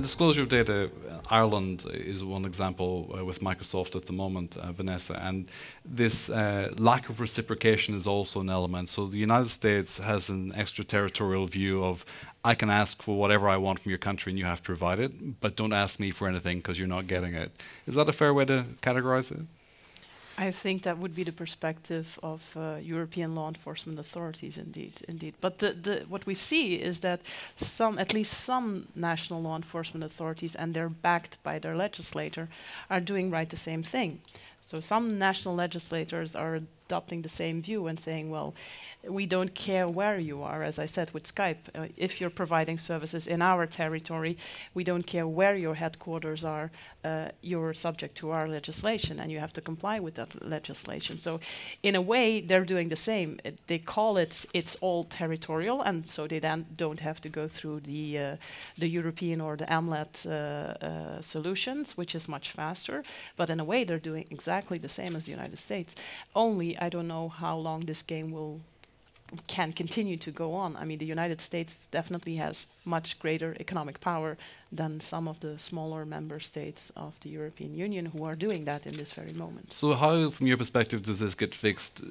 disclosure of data, Ireland is one example with Microsoft at the moment, Vanessa, and this lack of reciprocation is also an element. So the United States has an extraterritorial view of, I can ask for whatever I want from your country and you have to provide it, but don't ask me for anything because you're not getting it. Is that a fair way to categorize it? I think that would be the perspective of European law enforcement authorities, indeed. But what we see is that at least some national law enforcement authorities, and they're backed by their legislator, are doing right the same thing. So some national legislators are adopting the same view and saying, well, we don't care where you are, as I said with Skype. If you're providing services in our territory, we don't care where your headquarters are, you're subject to our legislation and you have to comply with that legislation. So in a way, they're doing the same. They call it's all territorial, and so they then don't have to go through the European or the AMLET solutions, which is much faster. But in a way, they're doing exactly the same as the United States. Only I don't know how long this game can continue to go on. I mean, the United States definitely has much greater economic power than some of the smaller member states of the European Union who are doing that in this very moment. So how, from your perspective, does this get fixed?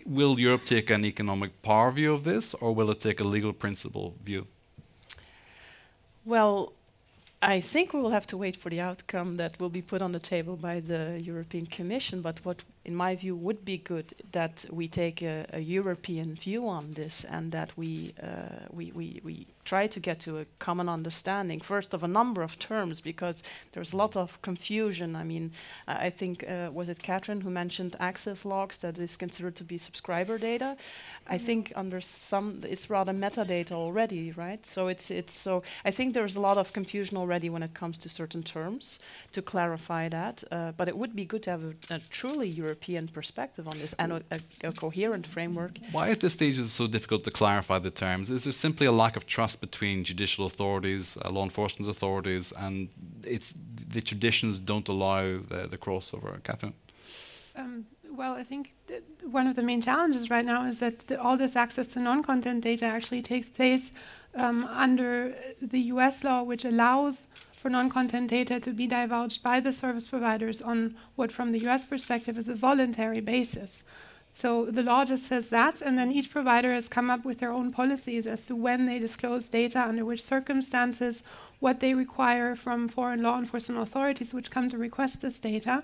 Will Europe take an economic power view of this, or will it take a legal principle view? Well, I think we will have to wait for the outcome that will be put on the table by the European Commission, but what, in my view, would be good that we take a European view on this, and that we try to get to a common understanding, first of a number of terms, because there's a lot of confusion. I mean, I think, was it Cathrin who mentioned access logs, that is considered to be subscriber data? I think under some, it's rather metadata already, right? So so I think there's a lot of confusion already when it comes to certain terms, to clarify that. But it would be good to have a truly European perspective on this, and a coherent framework. Why at this stage is it so difficult to clarify the terms? Is there simply a lack of trust between judicial authorities, law enforcement authorities, and the traditions don't allow the crossover? Cathrin? Well, I think one of the main challenges right now is that all this access to non-content data actually takes place under the US law, which allows for non-content data to be divulged by the service providers on what, from the US perspective, is a voluntary basis. So the law just says that, and then each provider has come up with their own policies as to when they disclose data, under which circumstances, what they require from foreign law enforcement authorities which come to request this data.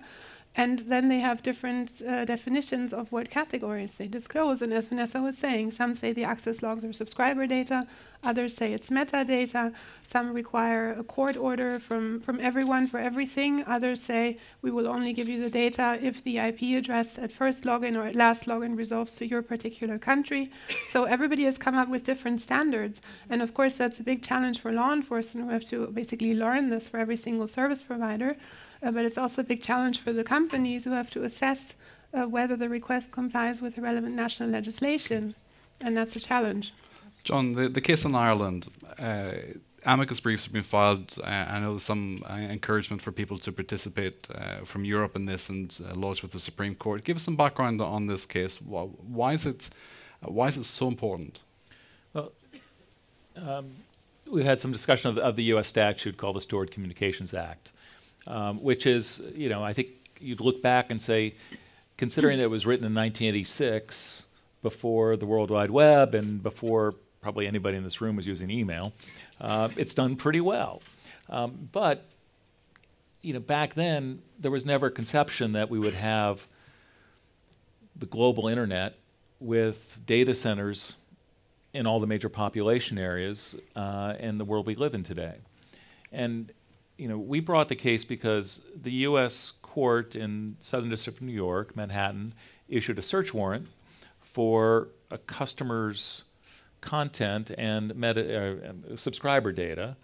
And then they have different definitions of what categories they disclose. And as Vanessa was saying, some say the access logs are subscriber data, others say it's metadata, some require a court order from everyone for everything, others say we will only give you the data if the IP address at first login or at last login resolves to your particular country. So everybody has come up with different standards. And of course, that's a big challenge for law enforcement, who have to basically learn this for every single service provider. But it's also a big challenge for the companies, who have to assess whether the request complies with the relevant national legislation. And that's a challenge. John, the case in Ireland, amicus briefs have been filed. I know there's some encouragement for people to participate from Europe in this and lodge with the Supreme Court. Give us some background on this case. Why is it so important? Well, we had some discussion of the U.S. statute called the Stored Communications Act. Which is, I think you'd look back and say, considering that it was written in 1986, before the World Wide Web and before probably anybody in this room was using email, it's done pretty well. But, back then, there was never a conception that we would have the global internet with data centers in all the major population areas in the world we live in today. And we brought the case because the U.S. court in Southern District of New York, Manhattan, issued a search warrant for a customer's content and subscriber data.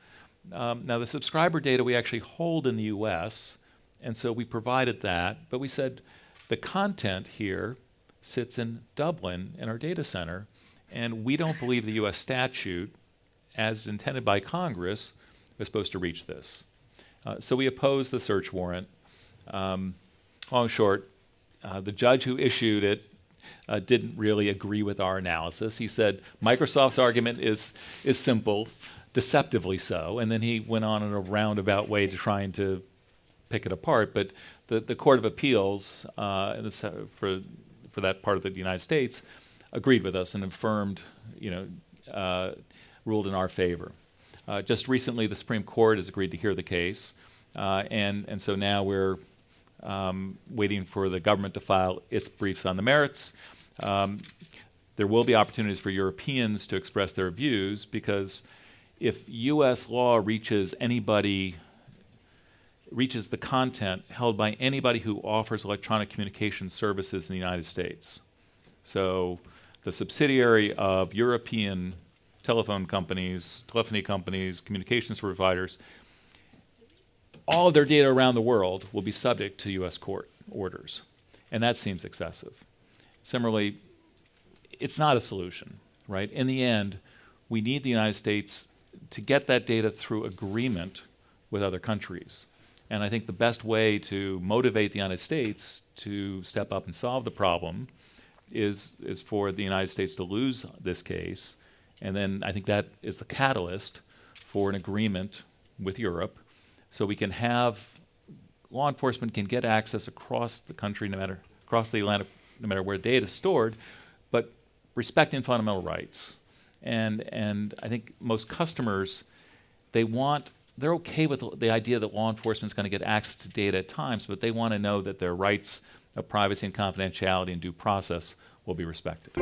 Now, the subscriber data we actually hold in the U.S., and so we provided that, but we said the content here sits in Dublin in our data center, and we don't believe the U.S. statute, as intended by Congress, is supposed to reach this. So we opposed the search warrant. Long and short, the judge who issued it didn't really agree with our analysis. He said Microsoft's argument is simple. deceptively so, and then he went on in a roundabout way to trying to pick it apart. But the Court of Appeals for that part of the United States agreed with us and affirmed, ruled in our favor. Just recently, the Supreme Court has agreed to hear the case, and so now we're waiting for the government to file its briefs on the merits. There will be opportunities for Europeans to express their views, because if U.S. law reaches the content held by anybody who offers electronic communication services in the United States, so the subsidiary of European telephone companies, telephony companies, communications providers, all of their data around the world will be subject to U.S. court orders. And that seems excessive. Similarly, it's not a solution, right? In the end, we need the United States to get that data through agreement with other countries. And I think the best way to motivate the United States to step up and solve the problem is for the United States to lose this case. And then I think that is the catalyst for an agreement with Europe, so we can have law enforcement can get access across the country, across the Atlantic, no matter where data is stored, but respecting fundamental rights. And I think most customers, they're okay with the idea that law enforcement is going to get access to data at times, but they want to know that their rights of privacy and confidentiality and due process will be respected.